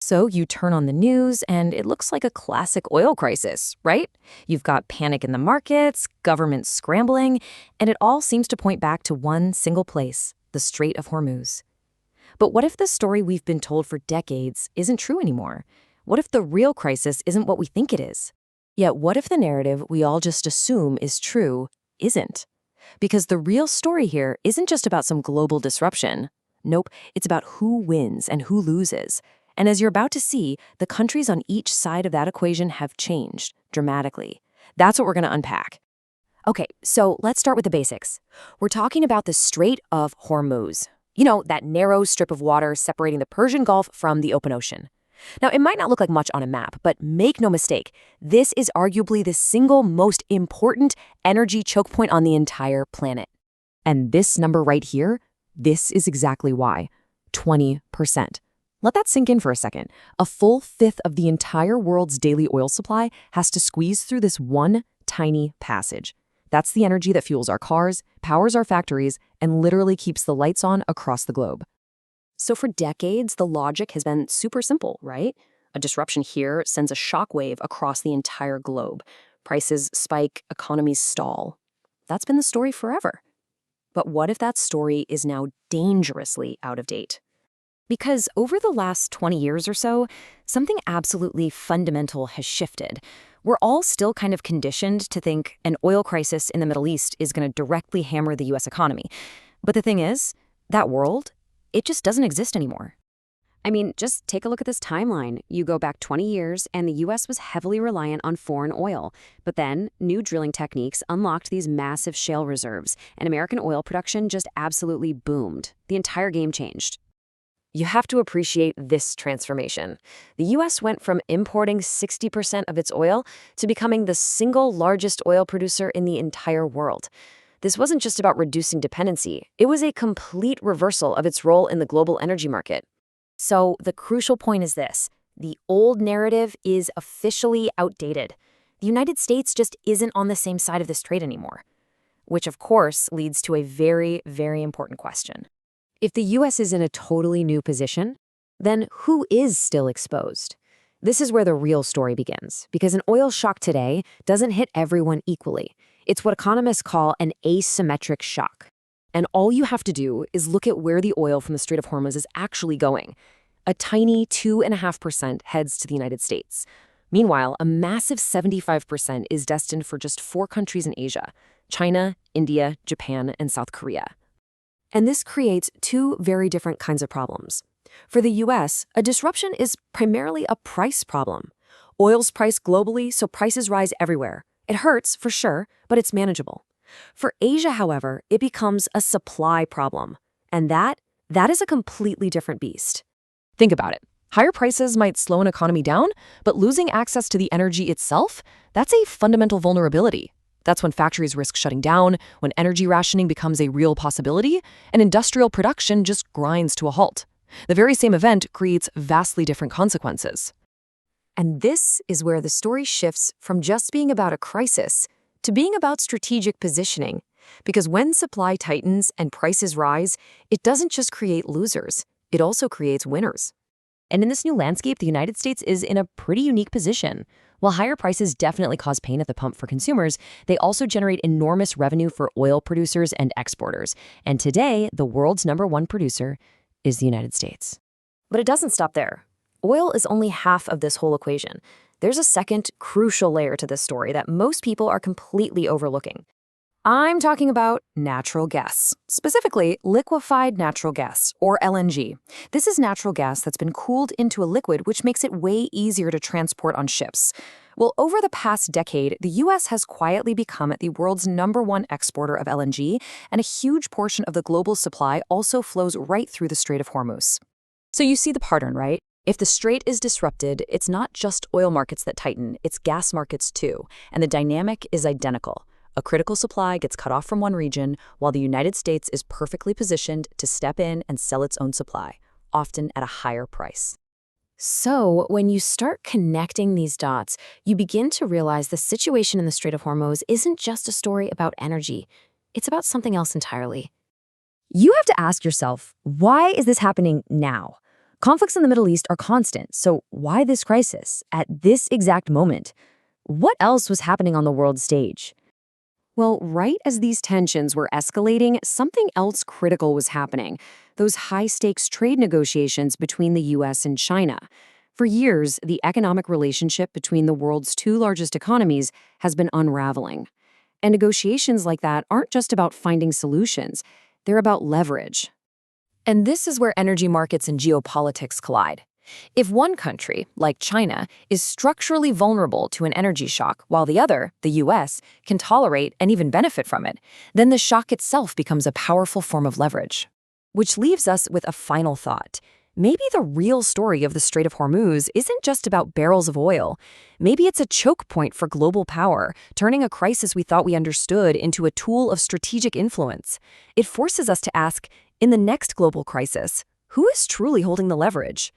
So you turn on the news and it looks like a classic oil crisis, right? You've got panic in the markets, government scrambling, and it all seems to point back to one single place, the Strait of Hormuz. But what if the story we've been told for decades isn't true anymore? What if the real crisis isn't what we think it is? Yet what if the narrative we all just assume is true isn't? Because the real story here isn't just about some global disruption. Nope, it's about who wins and who loses. And as you're about to see, the countries on each side of that equation have changed dramatically. That's what we're going to unpack. Okay, so let's start with the basics. We're talking about the Strait of Hormuz. You know, that narrow strip of water separating the Persian Gulf from the open ocean. Now, it might not look like much on a map, but make no mistake, this is arguably the single most important energy choke point on the entire planet. And this number right here, this is exactly why. 20%. Let that sink in for a second. A full fifth of the entire world's daily oil supply has to squeeze through this one tiny passage. That's the energy that fuels our cars, powers our factories, and literally keeps the lights on across the globe. So for decades, the logic has been super simple, right? A disruption here sends a shockwave across the entire globe. Prices spike, economies stall. That's been the story forever. But what if that story is now dangerously out of date? Because over the last 20 years or so, something absolutely fundamental has shifted. We're all still kind of conditioned to think an oil crisis in the Middle East is going to directly hammer the US economy. But the thing is, that world, it just doesn't exist anymore. I mean, just take a look at this timeline. You go back 20 years, and the US was heavily reliant on foreign oil. But then, new drilling techniques unlocked these massive shale reserves, and American oil production just absolutely boomed. The entire game changed. You have to appreciate this transformation. The US went from importing 60% of its oil to becoming the single largest oil producer in the entire world. This wasn't just about reducing dependency. It was a complete reversal of its role in the global energy market. So the crucial point is this. The old narrative is officially outdated. The United States just isn't on the same side of this trade anymore. Which, of course, leads to a very, very important question. If the US is in a totally new position, then who is still exposed? This is where the real story begins, because an oil shock today doesn't hit everyone equally. It's what economists call an asymmetric shock. And all you have to do is look at where the oil from the Strait of Hormuz is actually going. A tiny 2.5% heads to the United States. Meanwhile, a massive 75% is destined for just 4 countries in Asia: China, India, Japan, and South Korea. And this creates 2 very different kinds of problems. For the US, a disruption is primarily a price problem. Oil's priced globally, so prices rise everywhere. It hurts, for sure, but it's manageable. For Asia, however, it becomes a supply problem. And that is a completely different beast. Think about it. Higher prices might slow an economy down, but losing access to the energy itself, that's a fundamental vulnerability. That's when factories risk shutting down, when energy rationing becomes a real possibility, and industrial production just grinds to a halt. The very same event creates vastly different consequences. And this is where the story shifts from just being about a crisis to being about strategic positioning. Because when supply tightens and prices rise, it doesn't just create losers, it also creates winners. And in this new landscape, the United States is in a pretty unique position. While higher prices definitely cause pain at the pump for consumers, they also generate enormous revenue for oil producers and exporters. And today, the world's #1 producer is the United States. But it doesn't stop there. Oil is only half of this whole equation. There's a second crucial layer to this story that most people are completely overlooking. I'm talking about natural gas, specifically liquefied natural gas, or LNG. This is natural gas that's been cooled into a liquid, which makes it way easier to transport on ships. Well, over the past decade, the US has quietly become the world's #1 exporter of LNG, and a huge portion of the global supply also flows right through the Strait of Hormuz. So you see the pattern, right? If the strait is disrupted, it's not just oil markets that tighten, it's gas markets too, and the dynamic is identical. A critical supply gets cut off from one region, while the United States is perfectly positioned to step in and sell its own supply, often at a higher price. So, when you start connecting these dots, you begin to realize the situation in the Strait of Hormuz isn't just a story about energy. It's about something else entirely. You have to ask yourself, why is this happening now? Conflicts in the Middle East are constant, so why this crisis at this exact moment? What else was happening on the world stage? Well, right as these tensions were escalating, something else critical was happening: those high stakes trade negotiations between the US and China. For years, the economic relationship between the world's two largest economies has been unraveling. And negotiations like that aren't just about finding solutions, they're about leverage. And this is where energy markets and geopolitics collide. If one country, like China, is structurally vulnerable to an energy shock, while the other, the US, can tolerate and even benefit from it, then the shock itself becomes a powerful form of leverage. Which leaves us with a final thought. Maybe the real story of the Strait of Hormuz isn't just about barrels of oil. Maybe it's a choke point for global power, turning a crisis we thought we understood into a tool of strategic influence. It forces us to ask, in the next global crisis, who is truly holding the leverage?